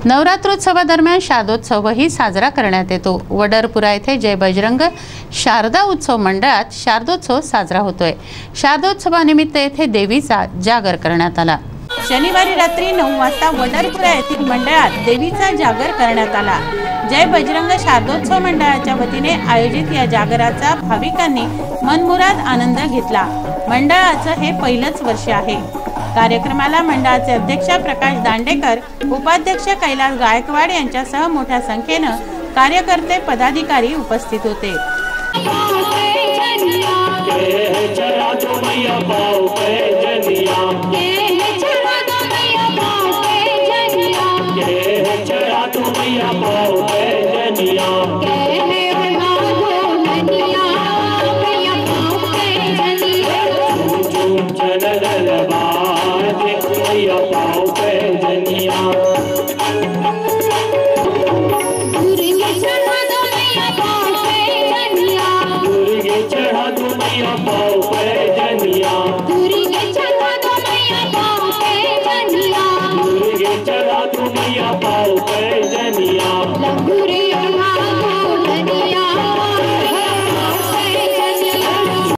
नवरात्रोत्सवादरम्यान शारदोत्सवही साजरा करण्यात येतो। वडरपुरा येथे जय बजरंग शारदा उत्सव मंडळात शारदोत्सव साजरा होतोय। शारदोत्सवानिमित्त येथे देवीचा जागर करण्यात आला। शनिवारी रात्री 9 वाजता वडरपुरा येथील मंडळात देवीचा जागर करण्यात आला। जय बजरंग शारदोत्सव मंडळाच्या वतीने आयोजित या जागराचा भाविकांनी मनमुराद आनंद घेतला। मंडळाचं हे पहिलंच वर्ष आहे। कार्यक्रमाला मंडळाचे अध्यक्ष प्रकाश दांडेकर, उपाध्यक्ष कैलास गायकवाड यांच्यासह मोठ्या संख्येने कार्यकर्ते पदाधिकारी उपस्थित होते। पाओ पे